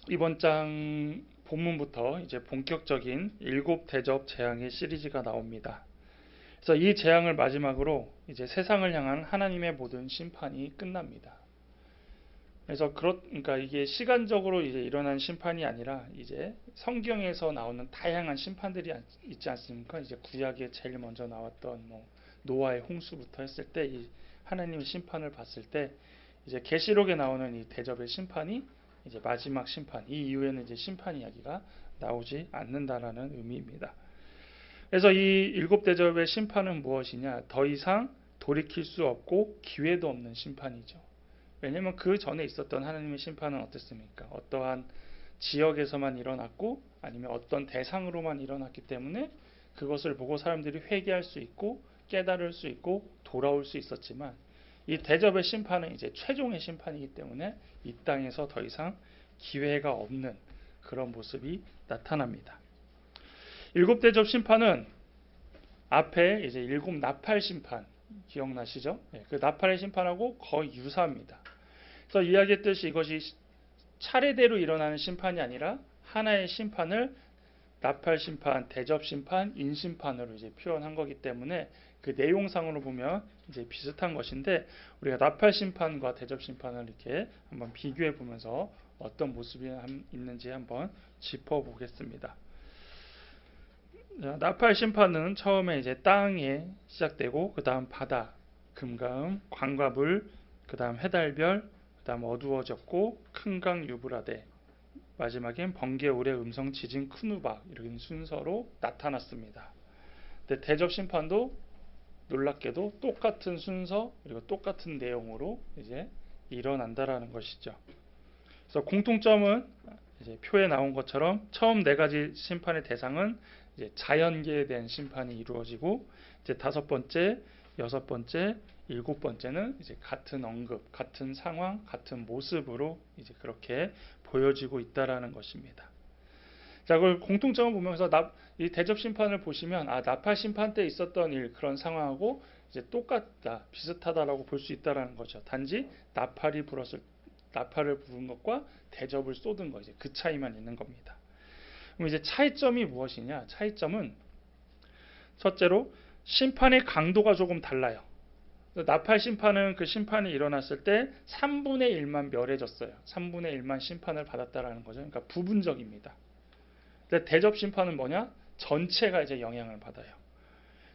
이번 장 본문부터 이제 본격적인 일곱 대접 재앙의 시리즈가 나옵니다. 그래서 이 재앙을 마지막으로 이제 세상을 향한 하나님의 모든 심판이 끝납니다. 그래서 그러니까 이게 시간적으로 이제 일어난 심판이 아니라 이제 성경에서 나오는 다양한 심판들이 있지 않습니까? 이제 구약에 제일 먼저 나왔던 뭐 노아의 홍수부터 했을 때 이 하나님의 심판을 봤을 때 이제 계시록에 나오는 이 대접의 심판이 이제 마지막 심판, 이 이후에는 이제 심판 이야기가 나오지 않는다라는 의미입니다. 그래서 이 일곱 대접의 심판은 무엇이냐? 더 이상 돌이킬 수 없고 기회도 없는 심판이죠. 왜냐하면 그 전에 있었던 하나님의 심판은 어땠습니까? 어떠한 지역에서만 일어났고 아니면 어떤 대상으로만 일어났기 때문에 그것을 보고 사람들이 회개할 수 있고 깨달을 수 있고 돌아올 수 있었지만 이 대접의 심판은 이제 최종의 심판이기 때문에 이 땅에서 더 이상 기회가 없는 그런 모습이 나타납니다. 일곱 대접 심판은 앞에 이제 일곱 나팔 심판 기억나시죠? 그 나팔의 심판하고 거의 유사합니다. 그래서 이야기했듯이 이것이 차례대로 일어나는 심판이 아니라 하나의 심판을 나팔 심판, 대접 심판, 인심판으로 이제 표현한 거기 때문에 그 내용상으로 보면 이제 비슷한 것인데 우리가 나팔 심판과 대접 심판을 이렇게 한번 비교해 보면서 어떤 모습이 있는지 한번 짚어보겠습니다. 나팔 심판은 처음에 이제 땅에 시작되고 그 다음 바다, 금가음, 광과 물, 그 다음 해달별, 그 다음 어두워졌고 큰 강 유브라데, 마지막엔 번개, 우레, 음성, 지진, 큰 우박 이런 순서로 나타났습니다. 근데 대접 심판도 놀랍게도 똑같은 순서 그리고 똑같은 내용으로 이제 일어난다라는 것이죠. 그래서 공통점은 이제 표에 나온 것처럼 처음 네 가지 심판의 대상은 이제 자연계에 대한 심판이 이루어지고 이제 다섯 번째, 여섯 번째, 일곱 번째는 이제 같은 언급, 같은 상황, 같은 모습으로 이제 그렇게 보여지고 있다라는 것입니다. 자, 그걸 공통점을 보면서 이 대접 심판을 보시면 나팔 심판 때 있었던 일 그런 상황하고 이제 똑같다, 비슷하다라고 볼 수 있다라는 거죠. 단지 나팔을 부른 것과 대접을 쏟은 거 이제 그 차이만 있는 겁니다. 그럼 이제 차이점이 무엇이냐? 차이점은 첫째로 심판의 강도가 조금 달라요. 나팔 심판은 그 심판이 일어났을 때 3분의 1만 멸해졌어요. 3분의 1만 심판을 받았다라는 거죠. 그러니까 부분적입니다. 근데 대접 심판은 뭐냐? 전체가 이제 영향을 받아요.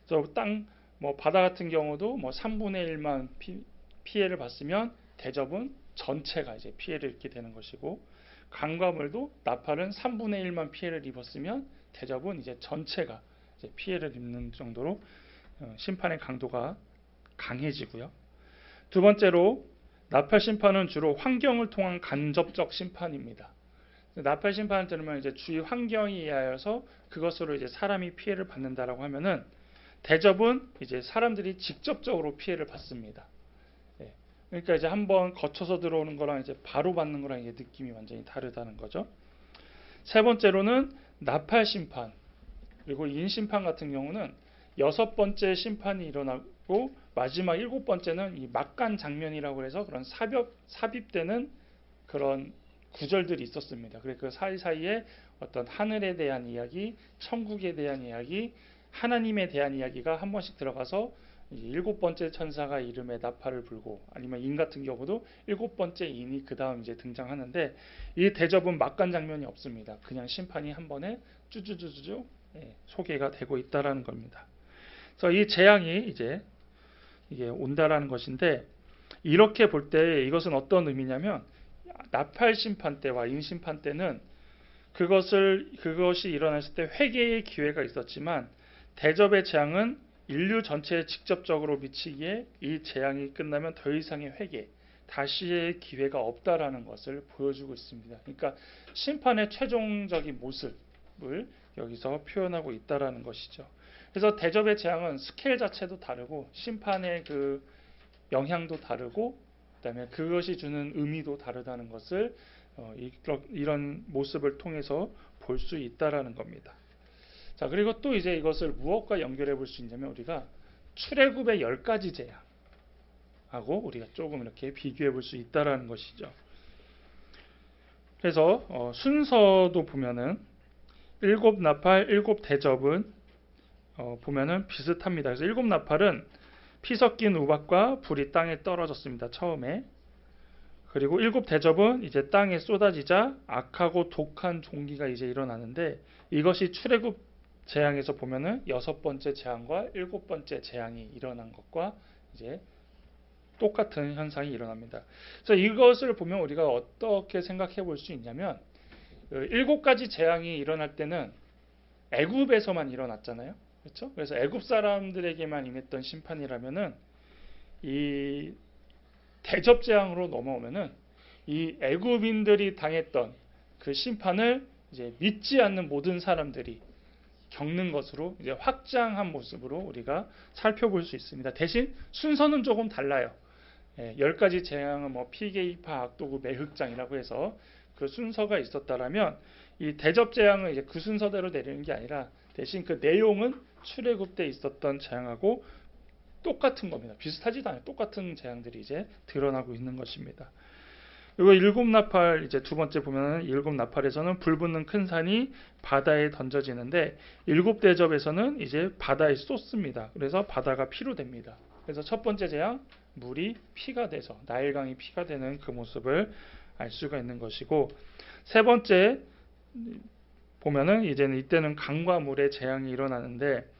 그래서 바다 같은 경우도 뭐 3분의 1만 피해를 봤으면 대접은 전체가 이제 피해를 입게 되는 것이고, 강과 물도 나팔은 3분의 1만 피해를 입었으면 대접은 이제 전체가 이제 피해를 입는 정도로 심판의 강도가 강해지고요. 두 번째로 나팔 심판은 주로 환경을 통한 간접적 심판입니다. 나팔 심판을 들으면 이제 주위 환경에 의하여서 그것으로 이제 사람이 피해를 받는다라고 하면은 대접은 이제 사람들이 직접적으로 피해를 받습니다. 그러니까 이제 한번 거쳐서 들어오는 거랑 이제 바로 받는 거랑 이게 느낌이 완전히 다르다는 거죠. 세 번째로는 나팔 심판 그리고 인심판 같은 경우는 여섯 번째 심판이 일어나고 마지막 일곱 번째는 이 막간 장면이라고 해서 그런 삽입되는 그런 구절들이 있었습니다. 그래서 그 사이사이에 어떤 하늘에 대한 이야기, 천국에 대한 이야기, 하나님에 대한 이야기가 한 번씩 들어가서 일곱 번째 천사가 이름에 나팔을 불고 아니면 인 같은 경우도 일곱 번째 인이 그 다음 이제 등장하는데 이 대접은 막간 장면이 없습니다. 그냥 심판이 한 번에 쭈쭈쭈쭈 소개가 되고 있다라는 겁니다. 그래서 이 재앙이 이제 이게 온다라는 것인데 이렇게 볼 때 이것은 어떤 의미냐면 나팔 심판 때와 인심판 때는 그것이 일어났을 때 회개의 기회가 있었지만 대접의 재앙은 인류 전체에 직접적으로 미치기에 이 재앙이 끝나면 더 이상의 회개, 다시의 기회가 없다라는 것을 보여주고 있습니다. 그러니까 심판의 최종적인 모습을 여기서 표현하고 있다라는 것이죠. 그래서 대접의 재앙은 스케일 자체도 다르고 심판의 그 영향도 다르고 그다음에 그것이 주는 의미도 다르다는 것을 이런 모습을 통해서 볼 수 있다라는 겁니다. 자, 그리고 또 이제 이것을 무엇과 연결해 볼 수 있냐면 우리가 출애굽의 10가지 재앙하고 우리가 조금 이렇게 비교해 볼 수 있다라는 것이죠. 그래서 순서도 보면은 일곱 나팔, 일곱 대접은 보면은 비슷합니다. 그래서 일곱 나팔은 피 섞인 우박과 불이 땅에 떨어졌습니다. 처음에. 그리고 일곱 대접은 이제 땅에 쏟아지자 악하고 독한 종기가 이제 일어나는데, 이것이 출애굽 재앙에서 보면은 여섯 번째 재앙과 일곱 번째 재앙이 일어난 것과 이제 똑같은 현상이 일어납니다. 그래서 이것을 보면 우리가 어떻게 생각해 볼 수 있냐면, 일곱 가지 재앙이 일어날 때는 애굽에서만 일어났잖아요. 그렇죠? 그래서 애굽 사람들에게만 임했던 심판이라면은, 이 대접 재앙으로 넘어오면은 이 애굽인들이 당했던 그 심판을 이제 믿지 않는 모든 사람들이 겪는 것으로 이제 확장한 모습으로 우리가 살펴볼 수 있습니다. 대신 순서는 조금 달라요. 10가지 재앙은 뭐 피게이파, 악도구, 매흑장이라고 해서 그 순서가 있었다라면, 이 대접 재앙은 이제 그 순서대로 내리는 게 아니라 대신 그 내용은 출애굽 때 있었던 재앙하고 똑같은 겁니다. 비슷하지도 않아요. 똑같은 재앙들이 이제 드러나고 있는 것입니다. 그리고 일곱 나팔, 이제 두 번째 보면은 일곱 나팔에서는 불 붙는 큰 산이 바다에 던져지는데, 일곱 대접에서는 이제 바다에 쏟습니다. 그래서 바다가 피로 됩니다. 그래서 첫 번째 재앙, 물이 피가 돼서 나일강이 피가 되는 그 모습을 알 수가 있는 것이고, 세 번째 보면은 이때는 강과 물의 재앙이 일어나는데,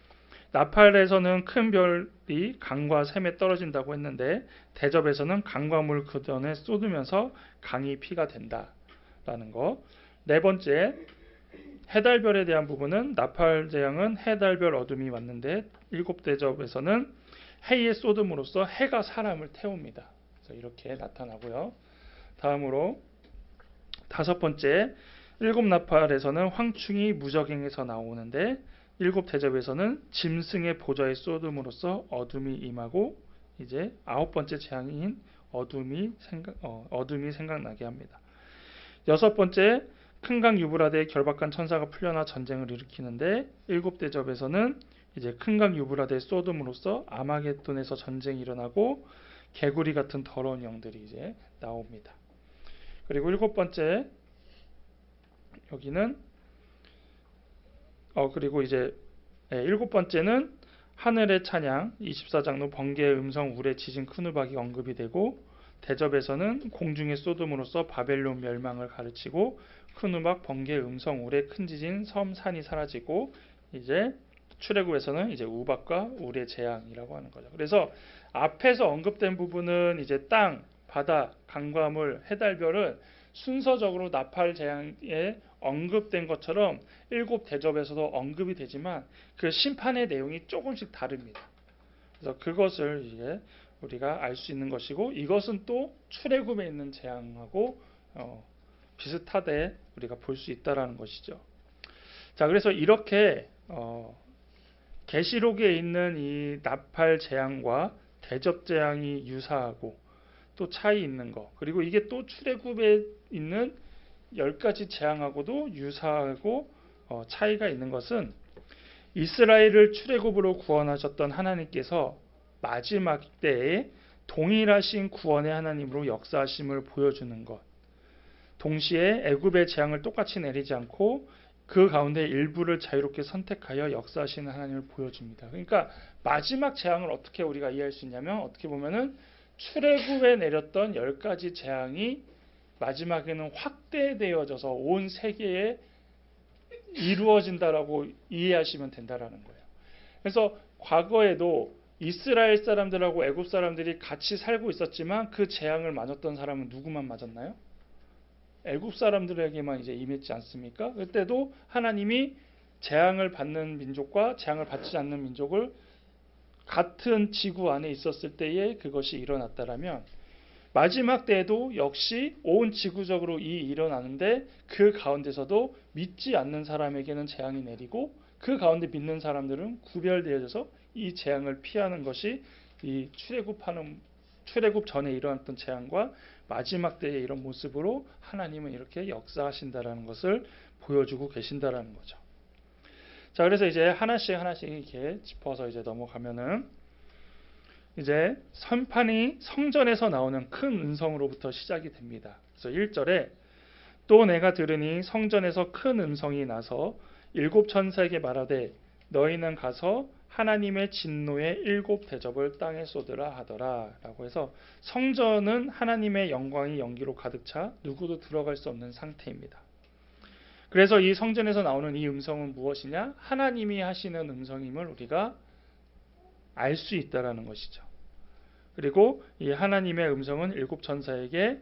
나팔에서는 큰 별이 강과 샘에 떨어진다고 했는데, 대접에서는 강과 물 그 전에 쏟으면서 강이 피가 된다라는 거. 네 번째, 해달별에 대한 부분은 나팔 재앙은 해달별 어둠이 왔는데, 일곱 대접에서는 해에 쏟음으로써 해가 사람을 태웁니다. 그래서 이렇게 나타나고요. 다음으로 다섯 번째, 일곱 나팔에서는 황충이 무적행에서 나오는데, 일곱 대접에서는 짐승의 보좌에 쏟음으로써 어둠이 임하고, 이제 아홉 번째 재앙인 어둠이 생각나게 합니다. 여섯 번째, 큰 강 유브라데에 결박한 천사가 풀려나 전쟁을 일으키는데, 일곱 대접에서는 이제 큰 강 유브라데에 쏟음으로써 아마겟돈에서 전쟁이 일어나고 개구리 같은 더러운 영들이 이제 나옵니다. 그리고 일곱 번째, 여기는 그리고 이제 일곱 번째는 하늘의 찬양, 24장로 번개의 음성, 울의 지진, 큰 우박이 언급이 되고, 대접에서는 공중의 쏟음으로써 바벨론 멸망을 가르치고, 큰 우박, 번개의 음성, 울의 큰 지진, 섬, 산이 사라지고, 이제 출애굽에서는 이제 우박과 울의 재앙이라고 하는 거죠. 그래서 앞에서 언급된 부분은 이제 땅, 바다, 강과 물, 해달별은 순서적으로 나팔 재앙에 언급된 것처럼 일곱 대접에서도 언급이 되지만, 그 심판의 내용이 조금씩 다릅니다. 그래서 그것을 이제 우리가 알 수 있는 것이고, 이것은 또 출애굽에 있는 재앙하고 비슷하게 우리가 볼 수 있다라는 것이죠. 자, 그래서 이렇게 계시록에 있는 이 나팔 재앙과 대접 재앙이 유사하고 또 차이 있는 거, 그리고 이게 또 출애굽에 있는 10가지 재앙하고도 유사하고 차이가 있는 것은, 이스라엘을 출애굽으로 구원하셨던 하나님께서 마지막 때에 동일하신 구원의 하나님으로 역사하심을 보여주는 것, 동시에 애굽의 재앙을 똑같이 내리지 않고 그 가운데 일부를 자유롭게 선택하여 역사하시는 하나님을 보여줍니다. 그러니까 마지막 재앙을 어떻게 우리가 이해할 수 있냐면, 어떻게 보면은 출애굽에 내렸던 10가지 재앙이 마지막에는 확대되어져서 온 세계에 이루어진다라고 이해하시면 된다라는 거예요. 그래서 과거에도 이스라엘 사람들하고 애굽 사람들이 같이 살고 있었지만, 그 재앙을 맞았던 사람은 누구만 맞았나요? 애굽 사람들에게만 이제 임했지 않습니까? 그때도 하나님이 재앙을 받는 민족과 재앙을 받지 않는 민족을 같은 지구 안에 있었을 때에 그것이 일어났다라면, 마지막 때에도 역시 온 지구적으로 일어나는데, 그 가운데서도 믿지 않는 사람에게는 재앙이 내리고, 그 가운데 믿는 사람들은 구별되어져서 이 재앙을 피하는 것이 이 출애굽 전에 일어났던 재앙과 마지막 때의 이런 모습으로 하나님은 이렇게 역사하신다라는 것을 보여주고 계신다라는 거죠. 자, 그래서 이제 하나씩 이렇게 짚어서 이제 넘어가면은, 이제 선판이 성전에서 나오는 큰 음성으로부터 시작이 됩니다. 그래서 1절에 또 내가 들으니 성전에서 큰 음성이 나서 일곱 천사에게 말하되 너희는 가서 하나님의 진노의 일곱 대접을 땅에 쏟으라 하더라 라고 해서 성전은 하나님의 영광이 연기로 가득 차 누구도 들어갈 수 없는 상태입니다. 그래서 이 성전에서 나오는 이 음성은 무엇이냐? 하나님이 하시는 음성임을 우리가 알 수 있다라는 것이죠. 그리고 이 하나님의 음성은 일곱 천사에게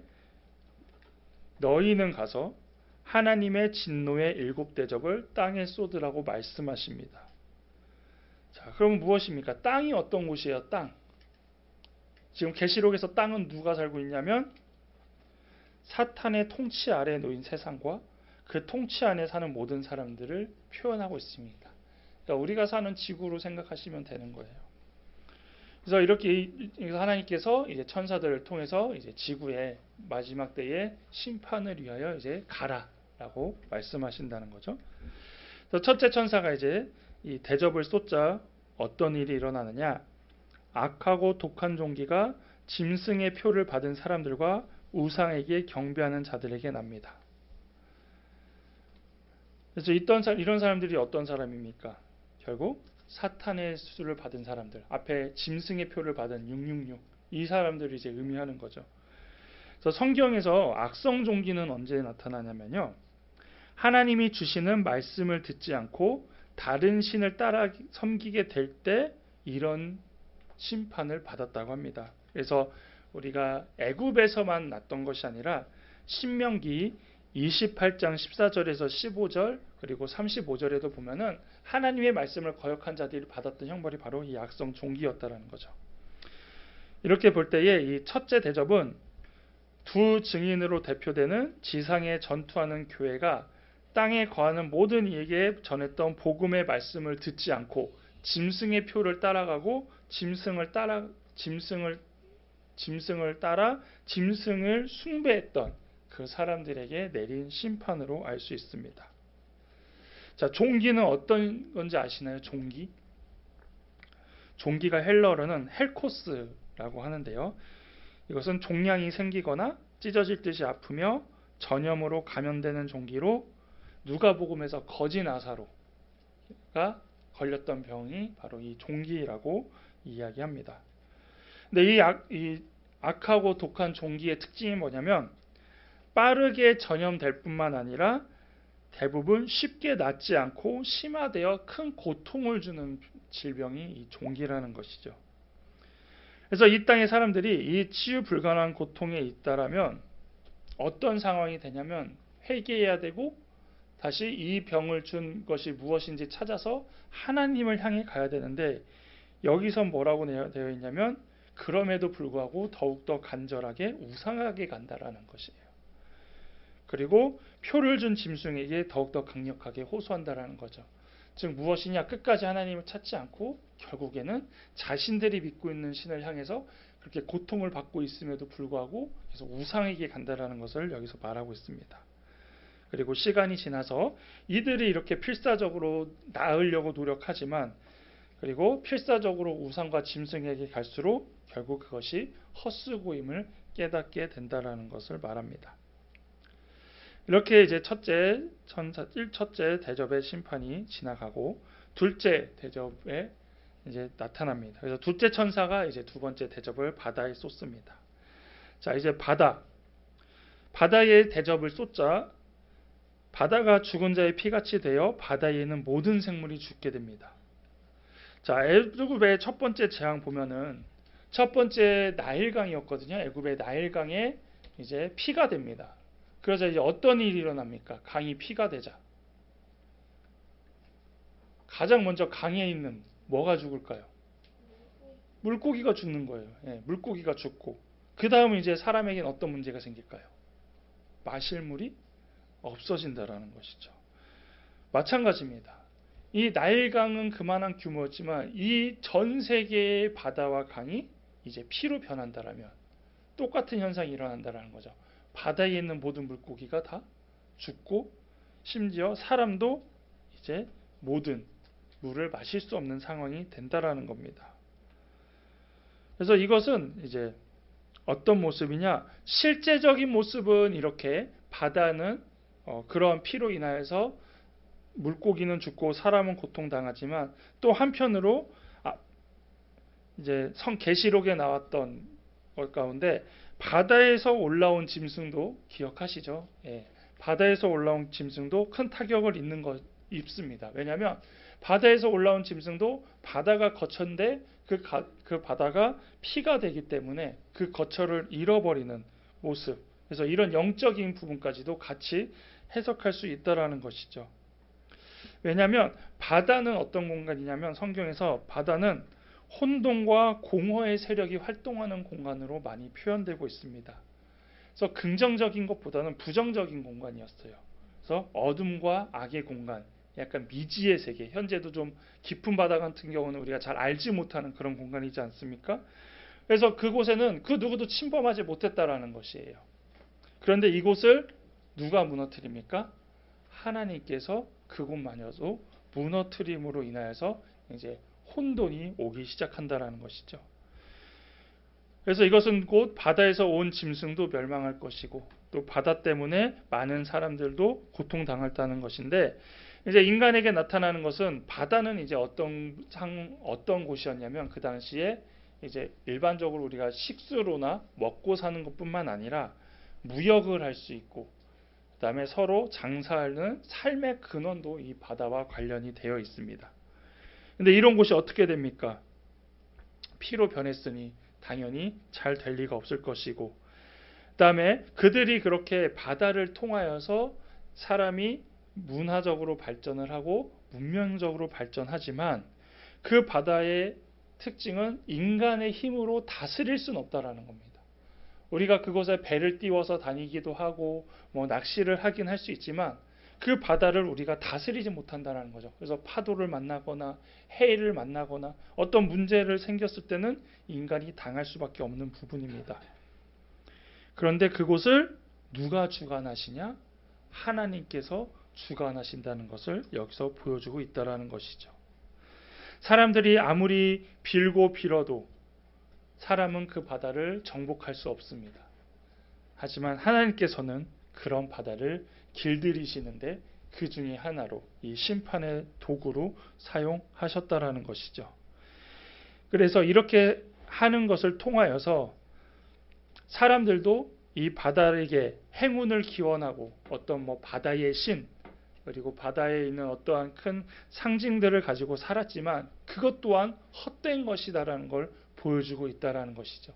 너희는 가서 하나님의 진노의 일곱 대접을 땅에 쏟으라고 말씀하십니다. 자, 그럼 무엇입니까? 땅이 어떤 곳이에요? 땅. 지금 계시록에서 땅은 누가 살고 있냐면 사탄의 통치 아래에 놓인 세상과 그 통치 안에 사는 모든 사람들을 표현하고 있습니다. 그러니까 우리가 사는 지구로 생각하시면 되는 거예요. 그래서 이렇게 하나님께서 이제 천사들을 통해서 이제 지구의 마지막 때의 심판을 위하여 이제 가라라고 말씀하신다는 거죠. 그래서 첫째 천사가 이제 이 대접을 쏟자 어떤 일이 일어나느냐? 악하고 독한 종기가 짐승의 표를 받은 사람들과 우상에게 경배하는 자들에게 납니다. 그래서 이런 사람들이 어떤 사람입니까? 결국 사탄의 수를 받은 사람들, 앞에 짐승의 표를 받은 666, 이 사람들이 이제 의미하는 거죠. 그래서 성경에서 악성 종기는 언제 나타나냐면요, 하나님이 주시는 말씀을 듣지 않고 다른 신을 따라 섬기게 될 때 이런 심판을 받았다고 합니다. 그래서 우리가 애굽에서만 났던 것이 아니라 신명기 28장 14절에서 15절 그리고 35절에도 보면은 하나님의 말씀을 거역한 자들이 받았던 형벌이 바로 이 악성 종기였다라는 거죠. 이렇게 볼 때에 이 첫째 대접은 두 증인으로 대표되는 지상에 전투하는 교회가 땅에 거하는 모든 이에게 전했던 복음의 말씀을 듣지 않고 짐승의 표를 따라가고 짐승을 따라 짐승을 숭배했던 그 사람들에게 내린 심판으로 알 수 있습니다. 자, 종기는 어떤 건지 아시나요? 종기가 헬러어로는 헬코스라고 하는데요. 이것은 종양이 생기거나 찢어질 듯이 아프며 전염으로 감염되는 종기로 누가복음에서 거지 나사로가 걸렸던 병이 바로 이 종기라고 이야기합니다. 근데 이 악하고 독한 종기의 특징이 뭐냐면 빠르게 전염될 뿐만 아니라 대부분 쉽게 낫지 않고 심화되어 큰 고통을 주는 질병이 이 종기라는 것이죠. 그래서 이 땅의 사람들이 이 치유 불가능한 고통에 있다라면 어떤 상황이 되냐면 회개해야 되고 다시 이 병을 준 것이 무엇인지 찾아서 하나님을 향해 가야 되는데 여기서 뭐라고 되어 있냐면 그럼에도 불구하고 더욱더 간절하게 우상하게 간다라는 것이에요. 그리고 표를 준 짐승에게 더욱더 강력하게 호소한다라는 거죠. 즉 무엇이냐? 끝까지 하나님을 찾지 않고 결국에는 자신들이 믿고 있는 신을 향해서 그렇게 고통을 받고 있음에도 불구하고 계속 우상에게 간다라는 것을 여기서 말하고 있습니다. 그리고 시간이 지나서 이들이 이렇게 필사적으로 나으려고 노력하지만 그리고 필사적으로 우상과 짐승에게 갈수록 결국 그것이 헛수고임을 깨닫게 된다라는 것을 말합니다. 이렇게 이제 첫째 대접의 심판이 지나가고 둘째 대접에 이제 나타납니다. 그래서 둘째 천사가 이제 두 번째 대접을 바다에 쏟습니다. 자, 이제 바다의 대접을 쏟자 바다가 죽은 자의 피같이 되어 바다에 있는 모든 생물이 죽게 됩니다. 자, 애굽의 첫 번째 재앙 보면은 첫 번째 나일강이었거든요. 애굽의 나일강에 이제 피가 됩니다. 그래서 이제 어떤 일이 일어납니까? 강이 피가 되자 가장 먼저 강에 있는 뭐가 죽을까요? 물고기가 죽는 거예요. 물고기가 죽고 그 다음은 이제 사람에게는 어떤 문제가 생길까요? 마실 물이 없어진다라는 것이죠. 마찬가지입니다. 이 나일강은 그만한 규모였지만 이 전 세계의 바다와 강이 이제 피로 변한다라면 똑같은 현상이 일어난다라는 거죠. 바다에 있는 모든 물고기가 다 죽고 심지어 사람도 이제 모든 물을 마실 수 없는 상황이 된다라는 겁니다. 그래서 이것은 이제 어떤 모습이냐? 실제적인 모습은 이렇게 바다는 그러한 피로 인하여서 물고기는 죽고 사람은 고통당하지만 또 한편으로 이제 계시록에 나왔던 것 가운데 바다에서 올라온 짐승도 기억하시죠? 예, 바다에서 올라온 짐승도 큰 타격을 입습니다. 왜냐하면 바다에서 올라온 짐승도 바다가 거처인데 그 바다가 피가 되기 때문에 그 거처를 잃어버리는 모습. 그래서 이런 영적인 부분까지도 같이 해석할 수 있다라는 것이죠. 왜냐하면 바다는 어떤 공간이냐면 성경에서 바다는 혼돈과 공허의 세력이 활동하는 공간으로 많이 표현되고 있습니다. 그래서 긍정적인 것보다는 부정적인 공간이었어요. 그래서 어둠과 악의 공간, 약간 미지의 세계, 현재도 좀 깊은 바다 같은 경우는 우리가 잘 알지 못하는 그런 공간이지 않습니까? 그래서 그곳에는 그 누구도 침범하지 못했다라는 것이에요. 그런데 이곳을 누가 무너뜨립니까? 하나님께서 그곳마저도 무너뜨림으로 인하여서 이제 혼돈이 오기 시작한다라는 것이죠. 그래서 이것은 곧 바다에서 온 짐승도 멸망할 것이고 또 바다 때문에 많은 사람들도 고통당했다는 것인데, 이제 인간에게 나타나는 것은 바다는 이제 어떤 곳이었냐면 그 당시에 이제 일반적으로 우리가 식수로나 먹고 사는 것뿐만 아니라 무역을 할 수 있고 그다음에 서로 장사하는 삶의 근원도 이 바다와 관련이 되어 있습니다. 근데 이런 곳이 어떻게 됩니까? 피로 변했으니 당연히 잘 될 리가 없을 것이고, 그다음에 그들이 그렇게 바다를 통하여서 사람이 문화적으로 발전을 하고 문명적으로 발전하지만 그 바다의 특징은 인간의 힘으로 다스릴 수는 없다라는 겁니다. 우리가 그곳에 배를 띄워서 다니기도 하고 낚시를 하긴 할 수 있지만 그 바다를 우리가 다스리지 못한다는 거죠. 그래서 파도를 만나거나 해일을 만나거나 어떤 문제를 생겼을 때는 인간이 당할 수밖에 없는 부분입니다. 그런데 그곳을 누가 주관하시냐? 하나님께서 주관하신다는 것을 여기서 보여주고 있다는 것이죠. 사람들이 아무리 빌고 빌어도 사람은 그 바다를 정복할 수 없습니다. 하지만 하나님께서는 그런 바다를 길들이시는데 그 중에 하나로 이 심판의 도구로 사용하셨다라는 것이죠. 그래서 이렇게 하는 것을 통하여서 사람들도 이 바다에게 행운을 기원하고 어떤 바다의 신 그리고 바다에 있는 어떠한 큰 상징들을 가지고 살았지만 그것 또한 헛된 것이다라는 걸 보여주고 있다라는 것이죠.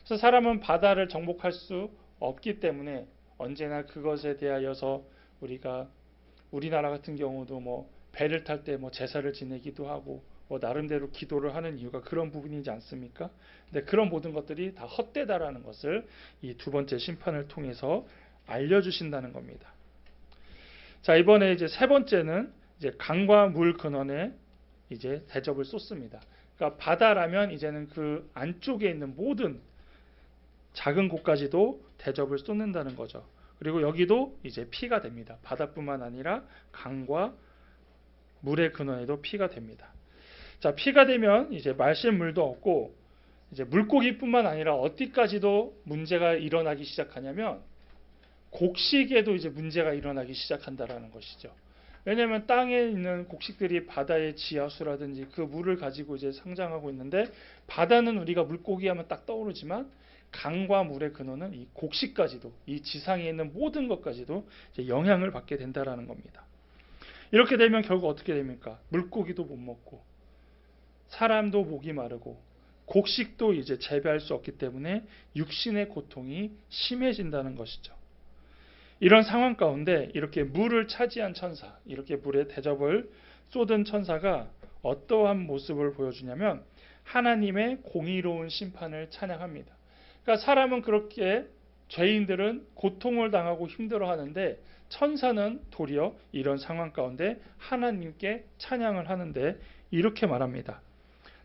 그래서 사람은 바다를 정복할 수 없기 때문에 언제나 그것에 대하여서 우리나라 같은 경우도 배를 탈 때 제사를 지내기도 하고 나름대로 기도를 하는 이유가 그런 부분이지 않습니까? 근데 그런 모든 것들이 다 헛되다라는 것을 이 두 번째 심판을 통해서 알려주신다는 겁니다. 자, 이번에 이제 세 번째는 이제 강과 물 근원에 이제 대접을 쏟습니다. 그러니까 바다라면 이제는 그 안쪽에 있는 모든 작은 곳까지도 대접을 쏟는다는 거죠. 그리고 여기도 이제 피가 됩니다. 바다뿐만 아니라 강과 물의 근원에도 피가 됩니다. 자, 피가 되면 이제 마실 물도 없고 이제 물고기뿐만 아니라 어디까지도 문제가 일어나기 시작하냐면 곡식에도 이제 문제가 일어나기 시작한다라는 것이죠. 왜냐하면 땅에 있는 곡식들이 바다의 지하수라든지 그 물을 가지고 이제 성장하고 있는데 바다는 우리가 물고기 하면 딱 떠오르지만 강과 물의 근원은 이 곡식까지도 이 지상에 있는 모든 것까지도 이제 영향을 받게 된다라는 겁니다. 이렇게 되면 결국 어떻게 됩니까? 물고기도 못 먹고 사람도 목이 마르고 곡식도 이제 재배할 수 없기 때문에 육신의 고통이 심해진다는 것이죠. 이런 상황 가운데 이렇게 물을 차지한 천사, 이렇게 물에 대접을 쏟은 천사가 어떠한 모습을 보여주냐면 하나님의 공의로운 심판을 찬양합니다. 그러니까 사람은 그렇게 죄인들은 고통을 당하고 힘들어하는데 천사는 도리어 이런 상황 가운데 하나님께 찬양을 하는데 이렇게 말합니다.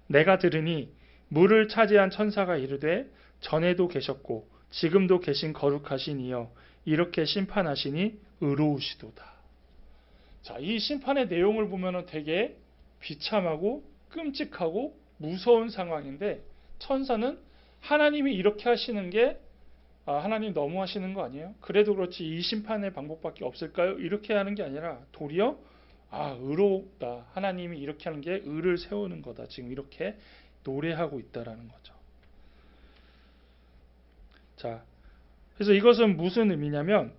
내가 들으니 물을 차지한 천사가 이르되 전에도 계셨고 지금도 계신 거룩하신 이여 이렇게 심판하시니 의로우시도다. 자, 이 심판의 내용을 보면 되게 비참하고 끔찍하고 무서운 상황인데 천사는 하나님이 이렇게 하시는 게 하나님 너무 하시는 거 아니에요? 그래도 그렇지 이 심판의 방법밖에 없을까요? 이렇게 하는 게 아니라 도리어 의롭다. 하나님이 이렇게 하는 게 의를 세우는 거다. 지금 이렇게 노래하고 있다라는 거죠. 자, 그래서 이것은 무슨 의미냐면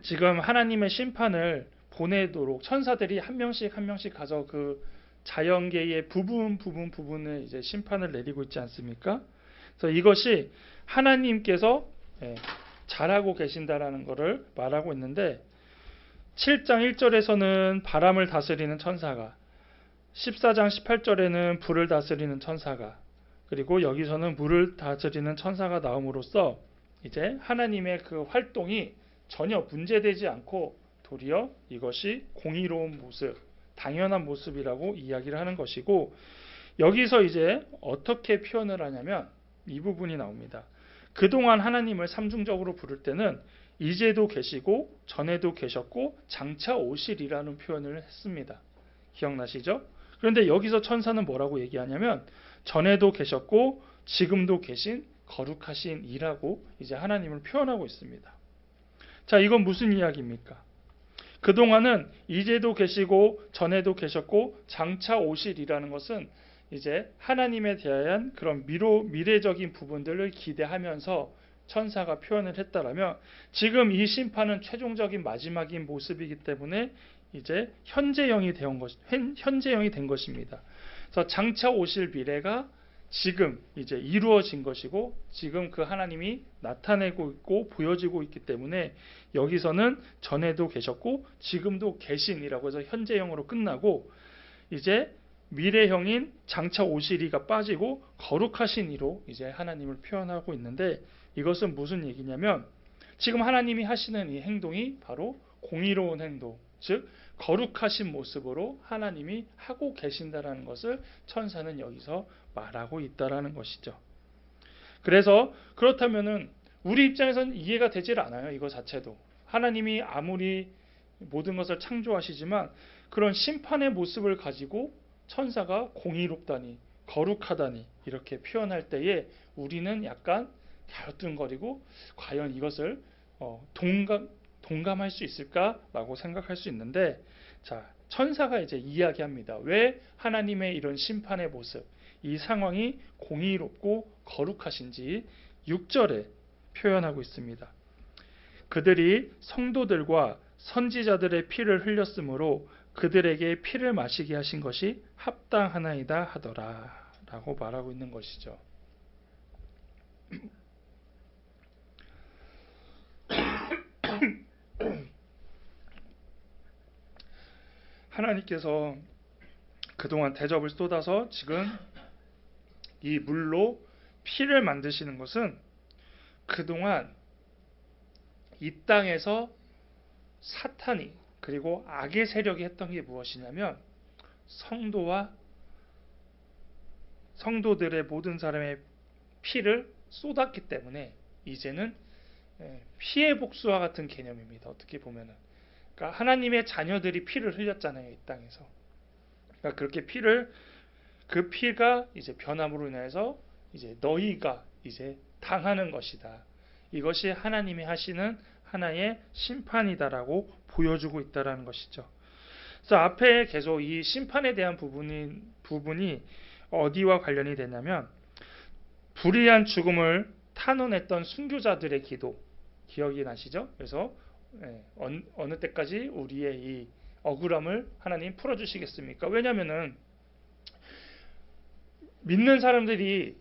지금 하나님의 심판을 보내도록 천사들이 한 명씩 한 명씩 가서 그 자연계의 부분을 이제 심판을 내리고 있지 않습니까? 그래서 이것이 하나님께서 잘하고 계신다라는 것을 말하고 있는데 7장 1절에서는 바람을 다스리는 천사가 14장 18절에는 불을 다스리는 천사가 그리고 여기서는 물을 다스리는 천사가 나옴으로써 이제 하나님의 그 활동이 전혀 문제되지 않고 도리어 이것이 공의로운 모습, 당연한 모습이라고 이야기를 하는 것이고 여기서 이제 어떻게 표현을 하냐면 이 부분이 나옵니다. 그동안 하나님을 삼중적으로 부를 때는 이제도 계시고 전에도 계셨고 장차 오시리라는 표현을 했습니다. 기억나시죠? 그런데 여기서 천사는 뭐라고 얘기하냐면 전에도 계셨고 지금도 계신 거룩하신 이라고 이제 하나님을 표현하고 있습니다. 자, 이건 무슨 이야기입니까? 그동안은 이제도 계시고 전에도 계셨고 장차 오실이라는 것은 이제 하나님에 대한 그런 미래적인 부분들을 기대하면서 천사가 표현을 했다라면 지금 이 심판은 최종적인 마지막인 모습이기 때문에 이제 현재형이 된 것입니다. 그래서 장차 오실 미래가 지금 이제 이루어진 것이고 지금 그 하나님이 나타내고 있고 보여지고 있기 때문에 여기서는 전에도 계셨고 지금도 계신이라고 해서 현재형으로 끝나고 이제 미래형인 장차 오시리가 빠지고 거룩하신 이로 이제 하나님을 표현하고 있는데 이것은 무슨 얘기냐면 지금 하나님이 하시는 이 행동이 바로 공의로운 행동, 즉 거룩하신 모습으로 하나님이 하고 계신다라는 것을 천사는 여기서 말하고 있다라는 것이죠. 그래서 그렇다면은 우리 입장에서는 이해가 되질 않아요. 이거 자체도. 하나님이 아무리 모든 것을 창조하시지만 그런 심판의 모습을 가지고 천사가 공의롭다니 거룩하다니 이렇게 표현할 때에 우리는 약간 갸우뚱거리고 과연 이것을 동감할 수 있을까라고 생각할 수 있는데 자, 천사가 이제 이야기합니다. 왜 하나님의 이런 심판의 모습, 이 상황이 공의롭고 거룩하신지 6절에 표현하고 있습니다. 그들이 성도들과 선지자들의 피를 흘렸으므로 그들에게 피를 마시게 하신 것이 합당하나이다 하더라 라고 말하고 있는 것이죠. 하나님께서 그동안 대접을 쏟아서 지금 이 물로 피를 만드시는 것은 그동안 이 땅에서 사탄이 그리고 악의 세력이 했던 게 무엇이냐면 성도들의 모든 사람의 피를 쏟았기 때문에 이제는 피해 복수와 같은 개념입니다. 어떻게 보면은 그러니까 하나님의 자녀들이 피를 흘렸잖아요, 이 땅에서. 그러니까 그렇게 그 피가 이제 변함으로 인해서 이제 너희가 이제 당하는 것이다. 이것이 하나님이 하시는 하나의 심판이다라고 보여주고 있다라는 것이죠. 그래서 앞에 계속 이 심판에 대한 부분이 어디와 관련이 되냐면 불의한 죽음을 탄원했던 순교자들의 기도 기억이 나시죠? 그래서 어느 때까지 우리의 이 억울함을 하나님 풀어주시겠습니까? 왜냐하면은 믿는 사람들이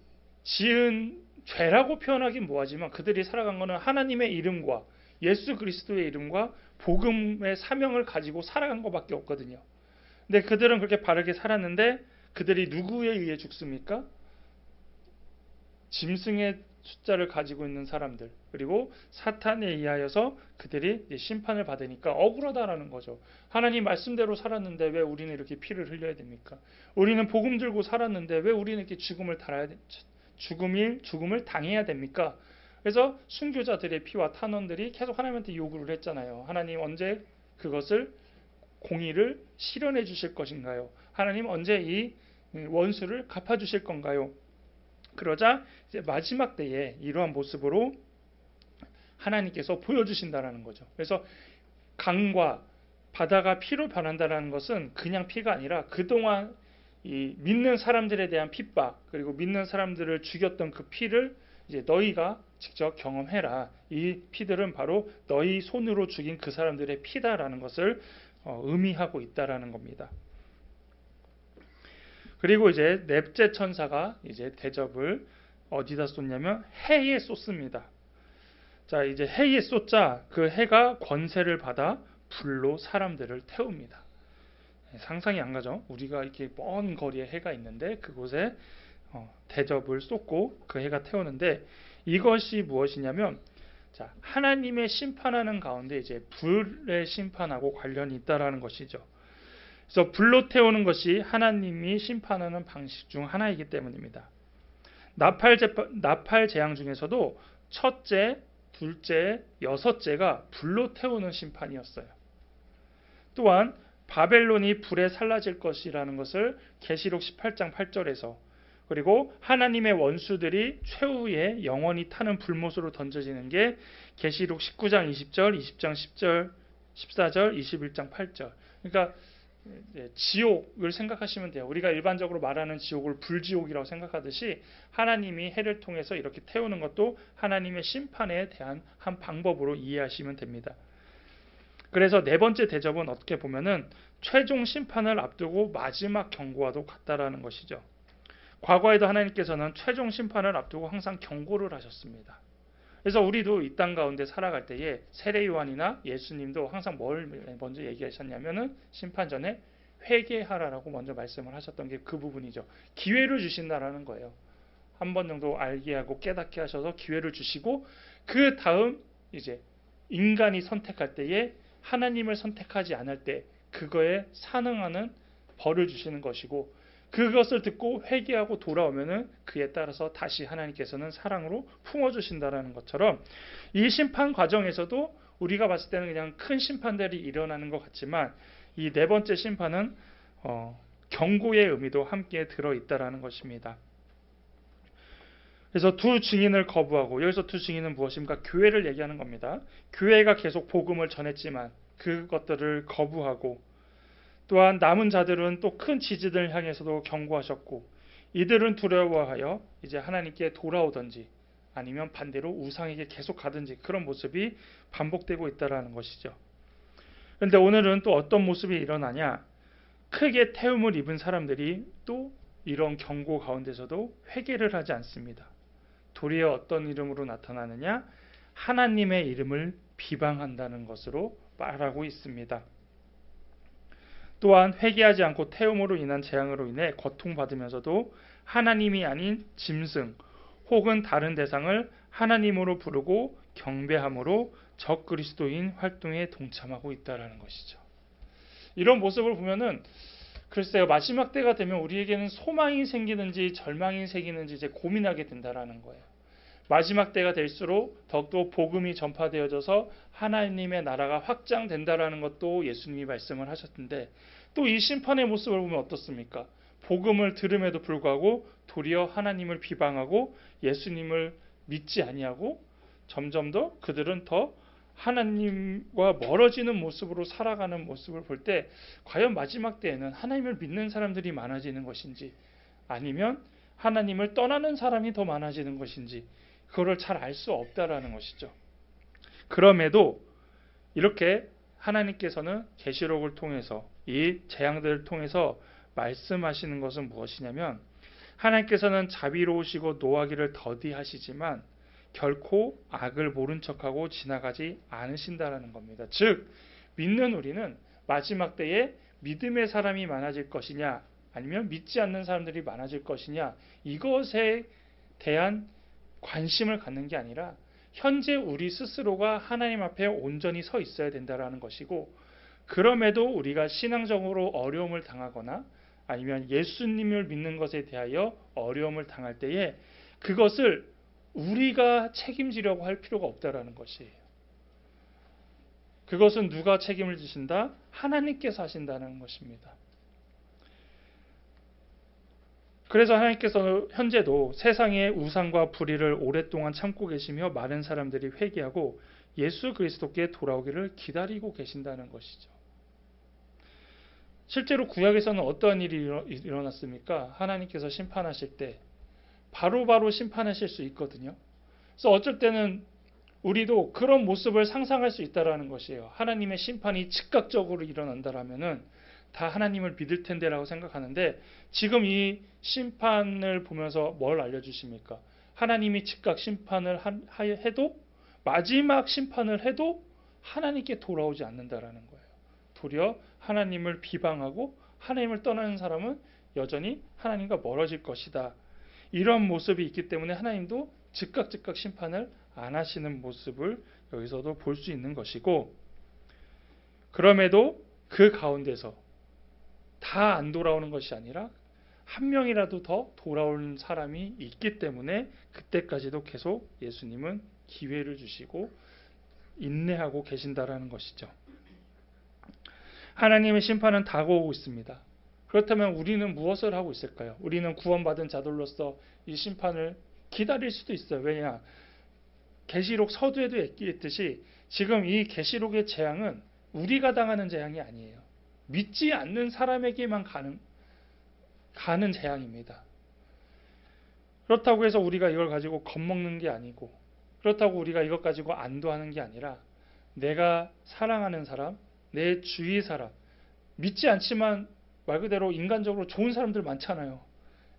지은 죄라고 표현하긴 뭐하지만 그들이 살아간 것은 하나님의 이름과 예수 그리스도의 이름과 복음의 사명을 가지고 살아간 것밖에 없거든요. 근데 그들은 그렇게 바르게 살았는데 그들이 누구에 의해 죽습니까? 짐승의 숫자를 가지고 있는 사람들 그리고 사탄에 의하여서 그들이 심판을 받으니까 억울하다라는 거죠. 하나님 말씀대로 살았는데 왜 우리는 이렇게 피를 흘려야 됩니까? 우리는 복음 들고 살았는데 왜 우리는 이렇게 죽음을 당해야 됩니까? 그래서 순교자들의 피와 탄원들이 계속 하나님한테 요구를 했잖아요. 하나님 언제 그것을 공의를 실현해 주실 것인가요? 하나님 언제 이 원수를 갚아 주실 건가요? 그러자 이제 마지막 때에 이러한 모습으로 하나님께서 보여주신다라는 거죠. 그래서 강과 바다가 피로 변한다는 것은 그냥 피가 아니라 그동안 이 믿는 사람들에 대한 핍박, 그리고 믿는 사람들을 죽였던 그 피를 이제 너희가 직접 경험해라. 이 피들은 바로 너희 손으로 죽인 그 사람들의 피다라는 것을 의미하고 있다라는 겁니다. 그리고 이제 넷째 천사가 이제 대접을 어디다 쏟냐면 해에 쏟습니다. 자, 이제 해에 쏟자 그 해가 권세를 받아 불로 사람들을 태웁니다. 상상이 안 가죠? 우리가 이렇게 먼 거리에 해가 있는데 그곳에 대접을 쏟고 그 해가 태우는데 이것이 무엇이냐면 자, 하나님의 심판하는 가운데 이제 불의 심판하고 관련이 있다라는 것이죠. 그래서 불로 태우는 것이 하나님이 심판하는 방식 중 하나이기 때문입니다. 나팔 재앙 중에서도 첫째, 둘째, 여섯째가 불로 태우는 심판이었어요. 또한 바벨론이 불에 살라질 것이라는 것을 계시록 18장 8절에서 그리고 하나님의 원수들이 최후에 영원히 타는 불못으로 던져지는 게 계시록 19장 20절, 20장 10절, 14절, 21장 8절. 그러니까 지옥을 생각하시면 돼요. 우리가 일반적으로 말하는 지옥을 불지옥이라고 생각하듯이 하나님이 해를 통해서 이렇게 태우는 것도 하나님의 심판에 대한 한 방법으로 이해하시면 됩니다. 그래서 네 번째 대접은 어떻게 보면은 최종 심판을 앞두고 마지막 경고와도 같다라는 것이죠. 과거에도 하나님께서는 최종 심판을 앞두고 항상 경고를 하셨습니다. 그래서 우리도 이 땅 가운데 살아갈 때에 세례 요한이나 예수님도 항상 뭘 먼저 얘기하셨냐면은 심판 전에 회개하라라고 먼저 말씀을 하셨던 게 그 부분이죠. 기회를 주신다라는 거예요. 한 번 정도 알게 하고 깨닫게 하셔서 기회를 주시고 그 다음 이제 인간이 선택할 때에 하나님을 선택하지 않을 때 그거에 산응하는 벌을 주시는 것이고 그것을 듣고 회개하고 돌아오면은 그에 따라서 다시 하나님께서는 사랑으로 품어주신다라는 것처럼 이 심판 과정에서도 우리가 봤을 때는 그냥 큰 심판들이 일어나는 것 같지만 이 네 번째 심판은 경고의 의미도 함께 들어있다라는 것입니다. 그래서 두 증인을 거부하고 여기서 두 증인은 무엇입니까? 교회를 얘기하는 겁니다. 교회가 계속 복음을 전했지만 그것들을 거부하고 또한 남은 자들은 또 큰 지지들을 향해서도 경고하셨고 이들은 두려워하여 이제 하나님께 돌아오든지 아니면 반대로 우상에게 계속 가든지 그런 모습이 반복되고 있다는 것이죠. 그런데 오늘은 또 어떤 모습이 일어나냐? 크게 태움을 입은 사람들이 또 이런 경고 가운데서도 회개를 하지 않습니다. 도리어 어떤 이름으로 나타나느냐? 하나님의 이름을 비방한다는 것으로 말하고 있습니다. 또한 회개하지 않고 태움으로 인한 재앙으로 인해 고통받으면서도 하나님이 아닌 짐승 혹은 다른 대상을 하나님으로 부르고 경배함으로 적그리스도인 활동에 동참하고 있다는 것이죠. 이런 모습을 보면은 글쎄요, 마지막 때가 되면 우리에게는 소망이 생기는지 절망이 생기는지 이제 고민하게 된다라는 거예요. 마지막 때가 될수록 더욱더 복음이 전파되어져서 하나님의 나라가 확장된다라는 것도 예수님이 말씀을 하셨는데 또 이 심판의 모습을 보면 어떻습니까? 복음을 들음에도 불구하고 도리어 하나님을 비방하고 예수님을 믿지 아니하고 점점 더 그들은 더 하나님과 멀어지는 모습으로 살아가는 모습을 볼 때 과연 마지막 때에는 하나님을 믿는 사람들이 많아지는 것인지 아니면 하나님을 떠나는 사람이 더 많아지는 것인지 그거를 잘 알 수 없다라는 것이죠. 그럼에도 이렇게 하나님께서는 계시록을 통해서 이 재앙들을 통해서 말씀하시는 것은 무엇이냐면 하나님께서는 자비로우시고 노하기를 더디하시지만 결코 악을 모른 척하고 지나가지 않으신다라는 겁니다. 즉 믿는 우리는 마지막 때에 믿음의 사람이 많아질 것이냐 아니면 믿지 않는 사람들이 많아질 것이냐 이것에 대한 관심을 갖는 게 아니라 현재 우리 스스로가 하나님 앞에 온전히 서 있어야 된다는 것이고 그럼에도 우리가 신앙적으로 어려움을 당하거나 아니면 예수님을 믿는 것에 대하여 어려움을 당할 때에 그것을 우리가 책임지려고 할 필요가 없다라는 것이에요. 그것은 누가 책임을 지신다? 하나님께서 하신다는 것입니다. 그래서 하나님께서 현재도 세상의 우상과 불의를 오랫동안 참고 계시며 많은 사람들이 회개하고 예수 그리스도께 돌아오기를 기다리고 계신다는 것이죠. 실제로 구약에서는 어떠한 일이 일어났습니까? 하나님께서 심판하실 때 바로바로 심판하실 수 있거든요. 그래서 어쩔 때는 우리도 그런 모습을 상상할 수 있다는 것이에요. 하나님의 심판이 즉각적으로 일어난다라면은 다 하나님을 믿을 텐데라고 생각하는데, 지금 이 심판을 보면서 뭘 알려주십니까? 하나님이 즉각 심판을 해도, 마지막 심판을 해도 하나님께 돌아오지 않는다라는 거예요. 도리어 하나님을 비방하고 하나님을 떠나는 사람은 여전히 하나님과 멀어질 것이다. 이런 모습이 있기 때문에 하나님도 즉각 심판을 안 하시는 모습을 여기서도 볼 수 있는 것이고, 그럼에도 그 가운데서 다 안 돌아오는 것이 아니라 한 명이라도 더 돌아오는 사람이 있기 때문에 그때까지도 계속 예수님은 기회를 주시고 인내하고 계신다라는 것이죠. 하나님의 심판은 다가오고 있습니다. 그렇다면 우리는 무엇을 하고 있을까요? 우리는 구원받은 자들로서 이 심판을 기다릴 수도 있어요. 왜냐? 계시록 서두에도 얘기했듯이 지금 이 계시록의 재앙은 우리가 당하는 재앙이 아니에요. 믿지 않는 사람에게만 가는 재앙입니다. 그렇다고 해서 우리가 이걸 가지고 겁먹는 게 아니고, 그렇다고 우리가 이것 가지고 안도하는 게 아니라, 내가 사랑하는 사람, 내 주위 사람, 믿지 않지만 말 그대로 인간적으로 좋은 사람들 많잖아요.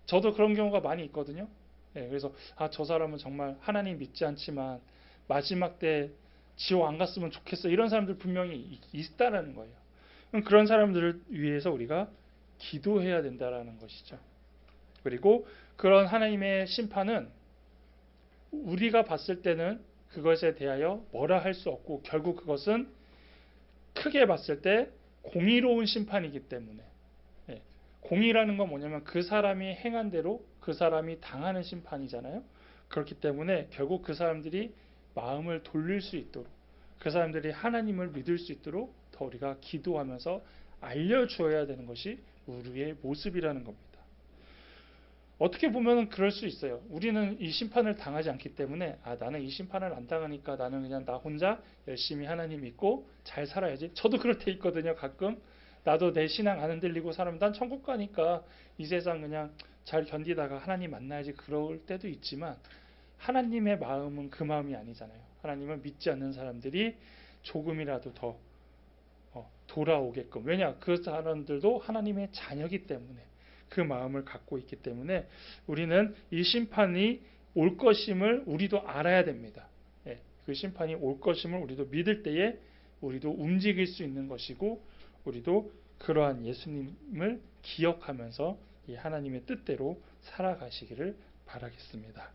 저도 그런 경우가 많이 있거든요. 그래서 저 사람은 정말 하나님 믿지 않지만 마지막 때 지옥 안 갔으면 좋겠어, 이런 사람들 분명히 있다라는 거예요. 그런 사람들을 위해서 우리가 기도해야 된다라는 것이죠. 그리고 그런 하나님의 심판은 우리가 봤을 때는 그것에 대하여 뭐라 할 수 없고, 결국 그것은 크게 봤을 때 공의로운 심판이기 때문에, 공의라는 건 뭐냐면 그 사람이 행한 대로 그 사람이 당하는 심판이잖아요. 그렇기 때문에 결국 그 사람들이 마음을 돌릴 수 있도록, 그 사람들이 하나님을 믿을 수 있도록 더 우리가 기도하면서 알려주어야 되는 것이 우리의 모습이라는 겁니다. 어떻게 보면 그럴 수 있어요. 우리는 이 심판을 당하지 않기 때문에 나는 이 심판을 안 당하니까 나는 그냥 나 혼자 열심히 하나님 믿고 잘 살아야지. 저도 그럴 때 있거든요. 가끔 나도 내 신앙 안 흔들리고 살면 난 천국 가니까 이 세상 그냥 잘 견디다가 하나님 만나야지, 그럴 때도 있지만 하나님의 마음은 그 마음이 아니잖아요. 하나님은 믿지 않는 사람들이 조금이라도 더 돌아오게끔, 왜냐? 그 사람들도 하나님의 자녀이기 때문에 그 마음을 갖고 있기 때문에 우리는 이 심판이 올 것임을 우리도 알아야 됩니다. 그 심판이 올 것임을 우리도 믿을 때에 우리도 움직일 수 있는 것이고, 우리도 그러한 예수님을 기억하면서 이 하나님의 뜻대로 살아가시기를 바라겠습니다.